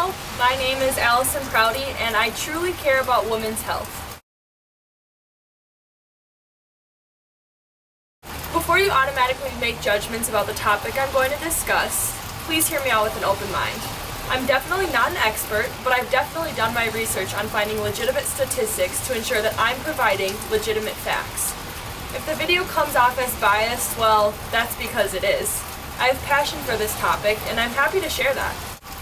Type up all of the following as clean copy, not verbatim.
Hello, my name is Allison Prouty, and I truly care about women's health. Before you automatically make judgments about the topic I'm going to discuss, please hear me out with an open mind. I'm definitely not an expert, but I've definitely done my research on finding legitimate statistics to ensure that I'm providing legitimate facts. If the video comes off as biased, well, that's because it is. I have passion for this topic, and I'm happy to share that.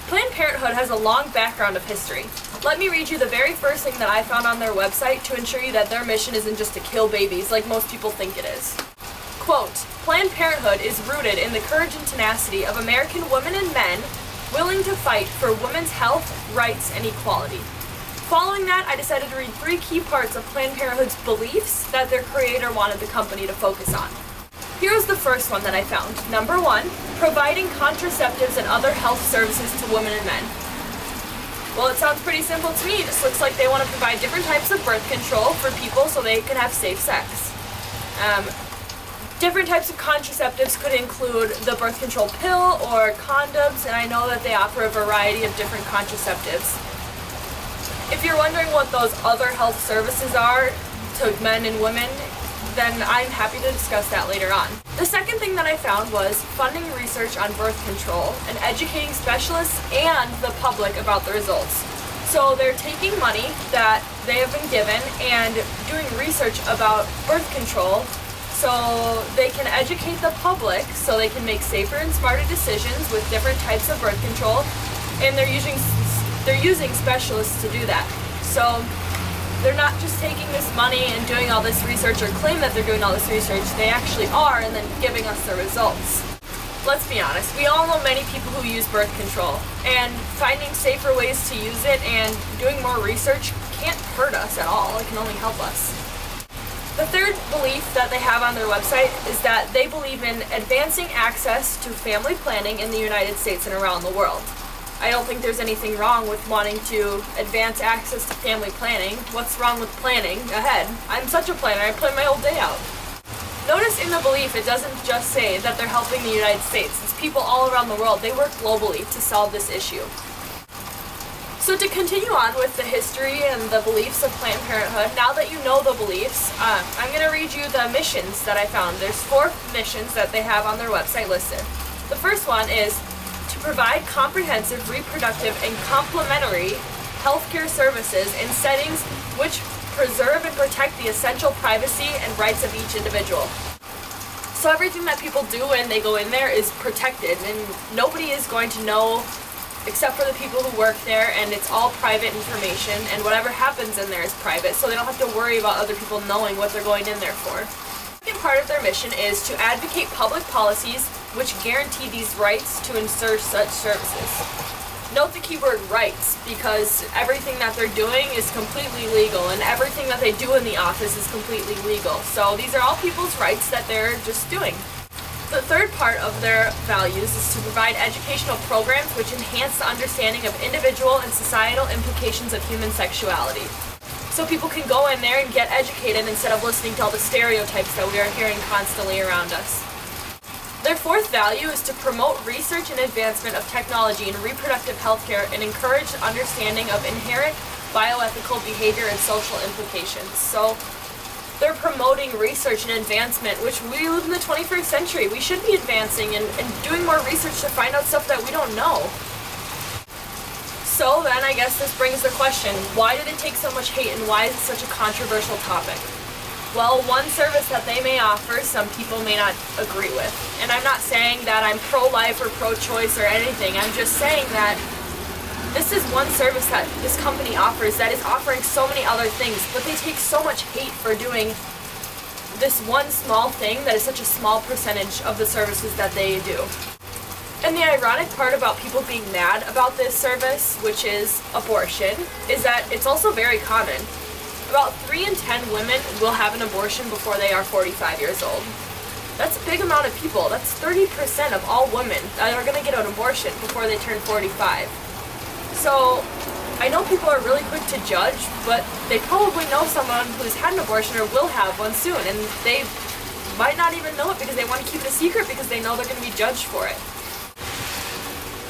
Planned Parenthood has a long background of history. Let me read you the very first thing that I found on their website to ensure you that their mission isn't just to kill babies like most people think it is. Quote, Planned Parenthood is rooted in the courage and tenacity of American women and men willing to fight for women's health, rights, and equality. Following that, I decided to read 3 key parts of Planned Parenthood's beliefs that their creator wanted the company to focus on. Here's the first one that I found. Number 1, providing contraceptives and other health services to women and men. Well, it sounds pretty simple to me. It just looks like they want to provide different types of birth control for people so they can have safe sex. Different types of contraceptives could include the birth control pill or condoms, and I know that they offer a variety of different contraceptives. If you're wondering what those other health services are to men and women, then I'm happy to discuss that later on. The second thing that I found was funding research on birth control and educating specialists and the public about the results. So they're taking money that they have been given and doing research about birth control so they can educate the public so they can make safer and smarter decisions with different types of birth control, and they're using specialists to do that. So they're not just taking this money and doing all this research or claim that they're doing all this research, they actually are, and then giving us the results. Let's be honest, we all know many people who use birth control, and finding safer ways to use it and doing more research can't hurt us at all, it can only help us. The third belief that they have on their website is that they believe in advancing access to family planning in the United States and around the world. I don't think there's anything wrong with wanting to advance access to family planning. What's wrong with planning ahead? I'm such a planner, I plan my whole day out. Notice in the belief it doesn't just say that they're helping the United States. It's people all around the world. They work globally to solve this issue. So to continue on with the history and the beliefs of Planned Parenthood, now that you know the beliefs, I'm going to read you the missions that I found. There's 4 missions that they have on their website listed. The first one is to provide comprehensive, reproductive, and complementary healthcare services in settings which preserve and protect the essential privacy and rights of each individual. So everything that people do when they go in there is protected, and nobody is going to know except for the people who work there, and it's all private information, and whatever happens in there is private, so they don't have to worry about other people knowing what they're going in there for. The second part of their mission is to advocate public policies which guarantee these rights to insert such services. Note the keyword rights, because everything that they're doing is completely legal, and everything that they do in the office is completely legal. So these are all people's rights that they're just doing. The third part of their values is to provide educational programs which enhance the understanding of individual and societal implications of human sexuality. So people can go in there and get educated instead of listening to all the stereotypes that we are hearing constantly around us. Their fourth value is to promote research and advancement of technology in reproductive healthcare and encourage understanding of inherent bioethical behavior and social implications. So they're promoting research and advancement, which we live in the 21st century. We should be advancing and doing more research to find out stuff that we don't know. So then I guess this brings the question, why did it take so much hate and why is it such a controversial topic? Well, one service that they may offer, some people may not agree with. And I'm not saying that I'm pro-life or pro-choice or anything. I'm just saying that this is one service that this company offers that is offering so many other things, but they take so much hate for doing this one small thing that is such a small percentage of the services that they do. And the ironic part about people being mad about this service, which is abortion, is that it's also very common. About 3 in 10 women will have an abortion before they are 45 years old. That's a big amount of people. That's 30% of all women that are going to get an abortion before they turn 45. So I know people are really quick to judge, but they probably know someone who's had an abortion or will have one soon, and they might not even know it because they want to keep it a secret because they know they're going to be judged for it.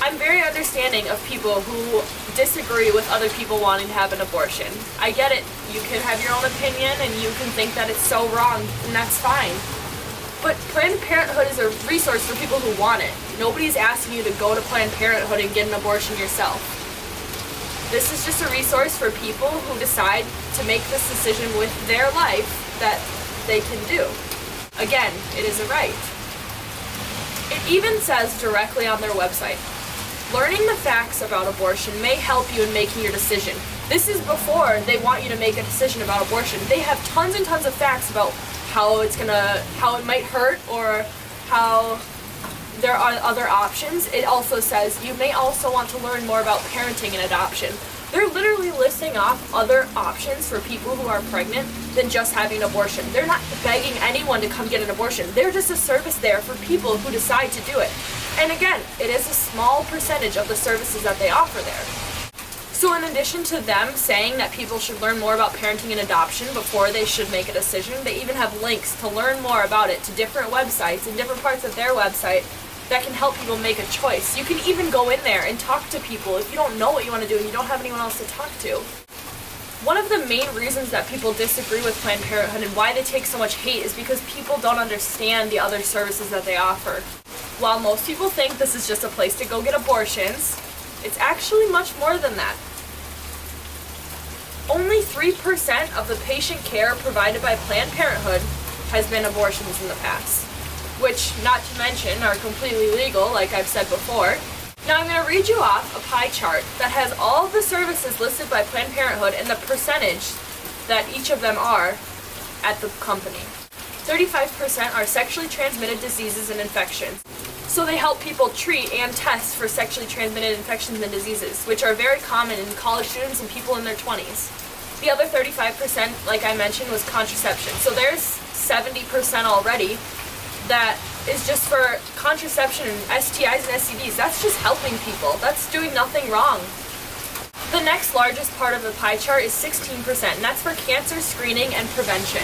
I'm very understanding of people who disagree with other people wanting to have an abortion. I get it. You can have your own opinion and you can think that it's so wrong, and that's fine. But Planned Parenthood is a resource for people who want it. Nobody's asking you to go to Planned Parenthood and get an abortion yourself. This is just a resource for people who decide to make this decision with their life that they can do. Again, it is a right. It even says directly on their website, learning the facts about abortion may help you in making your decision. This is before they want you to make a decision about abortion. They have tons and tons of facts about how it might hurt or how there are other options. It also says you may also want to learn more about parenting and adoption. They're literally listing off other options for people who are pregnant than just having an abortion. They're not begging anyone to come get an abortion. They're just a service there for people who decide to do it. And again, it is a small percentage of the services that they offer there. So in addition to them saying that people should learn more about parenting and adoption before they should make a decision, they even have links to learn more about it to different websites and different parts of their website that can help people make a choice. You can even go in there and talk to people if you don't know what you want to do and you don't have anyone else to talk to. One of the main reasons that people disagree with Planned Parenthood and why they take so much hate is because people don't understand the other services that they offer. While most people think this is just a place to go get abortions, it's actually much more than that. Only 3% of the patient care provided by Planned Parenthood has been abortions in the past, which, not to mention, are completely legal, like I've said before. Now I'm going to read you off a pie chart that has all of the services listed by Planned Parenthood and the percentage that each of them are at the company. 35% are sexually transmitted diseases and infections. So they help people treat and test for sexually transmitted infections and diseases, which are very common in college students and people in their 20s. The other 35%, like I mentioned, was contraception. So there's 70% already that is just for contraception and STIs and STDs. That's just helping people. That's doing nothing wrong. The next largest part of the pie chart is 16%, and that's for cancer screening and prevention.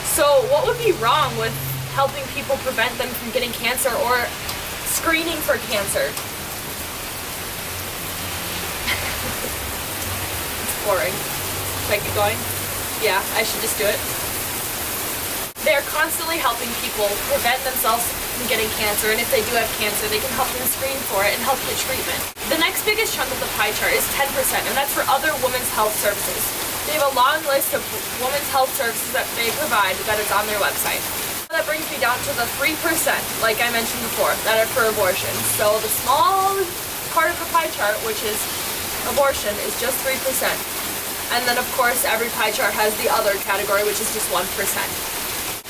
So what would be wrong with helping people prevent them from getting cancer or screening for cancer? It's boring. Should I keep going? Yeah, I should just do it. They are constantly helping people prevent themselves from getting cancer, and if they do have cancer, they can help them screen for it and help get treatment. The next biggest chunk of the pie chart is 10%, and that's for other women's health services. They have a long list of women's health services that they provide that is on their website. That brings me down to the 3%, like I mentioned before, that are for abortion. So the small part of the pie chart, which is abortion, is just 3%. And then, of course, every pie chart has the other category, which is just 1%.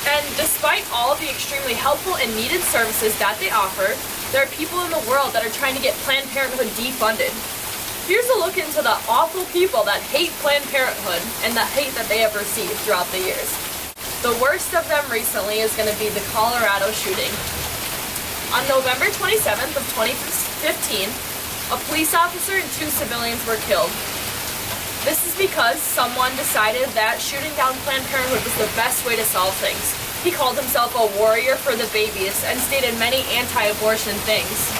And despite all of the extremely helpful and needed services that they offer, there are people in the world that are trying to get Planned Parenthood defunded. Here's a look into the awful people that hate Planned Parenthood and the hate that they have received throughout the years. The worst of them recently is going to be the Colorado shooting. On November 27th of 2015, a police officer and 2 civilians were killed. This is because someone decided that shooting down Planned Parenthood was the best way to solve things. He called himself a warrior for the babies and stated many anti-abortion things.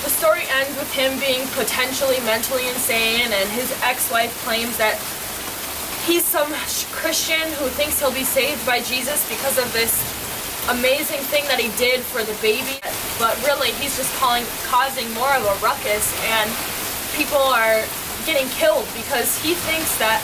The story ends with him being potentially mentally insane, and his ex-wife claims that he's some Christian who thinks he'll be saved by Jesus because of this amazing thing that he did for the baby. But really, he's just causing more of a ruckus, and people are getting killed because he thinks that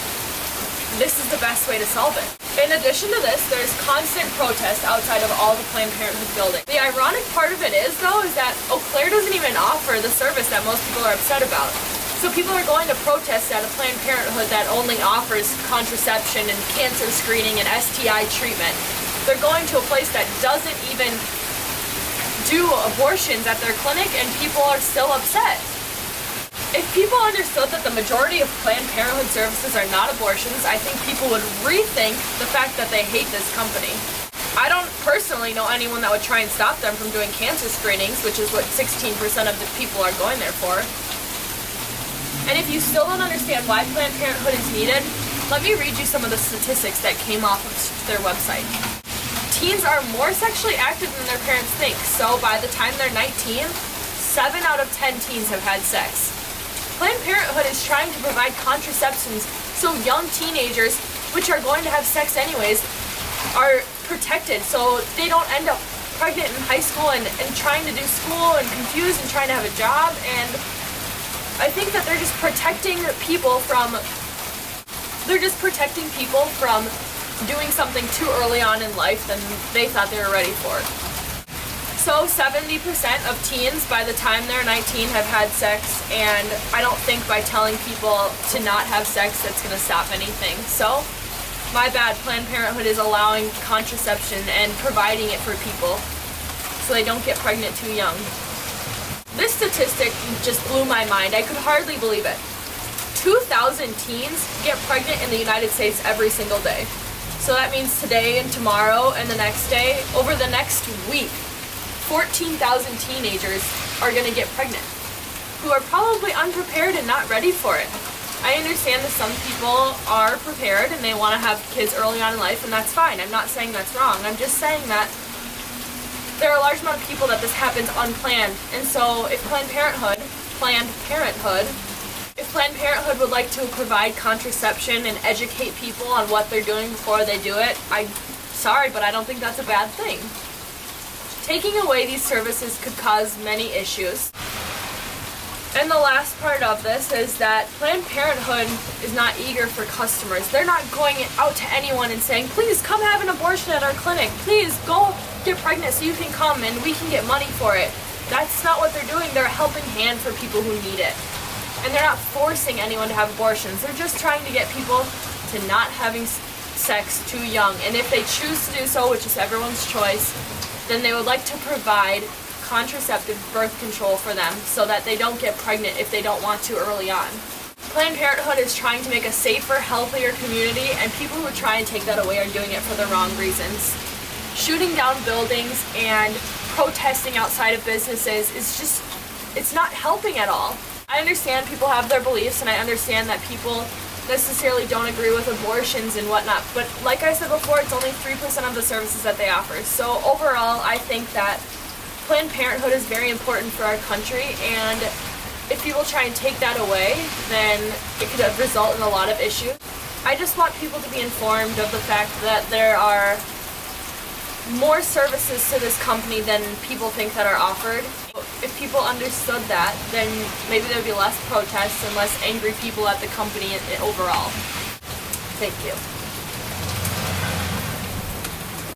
this is the best way to solve it. In addition to this, there's constant protest outside of all the Planned Parenthood buildings. The ironic part of it is, though, is that Eau Claire doesn't even offer the service that most people are upset about. So people are going to protest at a Planned Parenthood that only offers contraception and cancer screening and STI treatment. They're going to a place that doesn't even do abortions at their clinic, and people are still upset. If people understood that the majority of Planned Parenthood services are not abortions, I think people would rethink the fact that they hate this company. I don't personally know anyone that would try and stop them from doing cancer screenings, which is what 16% of the people are going there for. And if you still don't understand why Planned Parenthood is needed, let me read you some of the statistics that came off of their website. Teens are more sexually active than their parents think, so by the time they're 19, 7 out of 10 teens have had sex. Planned Parenthood is trying to provide contraceptions so young teenagers, which are going to have sex anyways, are protected so they don't end up pregnant in high school and trying to do school and confused and trying to have a job. And I think that they're just protecting people from doing something too early on in life than they thought they were ready for. So 70% of teens by the time they're 19 have had sex, and I don't think by telling people to not have sex that's going to stop anything. So my bad, Planned Parenthood is allowing contraception and providing it for people so they don't get pregnant too young. This statistic just blew my mind. I could hardly believe it. 2,000 teens get pregnant in the United States every single day. So that means today and tomorrow and the next day, over the next week, 14,000 teenagers are going to get pregnant who are probably unprepared and not ready for it. I understand that some people are prepared and they want to have kids early on in life, and that's fine. I'm not saying that's wrong. I'm just saying that there are a large amount of people that this happens unplanned. And so if Planned Parenthood would like to provide contraception and educate people on what they're doing before they do it, I'm sorry, but I don't think that's a bad thing. Taking away these services could cause many issues. And the last part of this is that Planned Parenthood is not eager for customers. They're not going out to anyone and saying, please come have an abortion at our clinic. Please go get pregnant so you can come and we can get money for it. That's not what they're doing. They're a helping hand for people who need it. And they're not forcing anyone to have abortions. They're just trying to get people to not having sex too young. And if they choose to do so, which is everyone's choice, then they would like to provide contraceptive birth control for them so that they don't get pregnant if they don't want to early on. Planned Parenthood is trying to make a safer, healthier community, and people who try and take that away are doing it for the wrong reasons. Shooting down buildings and protesting outside of businesses is just, it's not helping at all. I understand people have their beliefs, and I understand that people necessarily don't agree with abortions and whatnot, but like I said before, it's only 3% of the services that they offer. So overall, I think that Planned Parenthood is very important for our country, and if people try and take that away, then it could result in a lot of issues. I just want people to be informed of the fact that there are more services to this company than people think that are offered. If people understood that, then maybe there would be less protests and less angry people at the company overall. Thank you.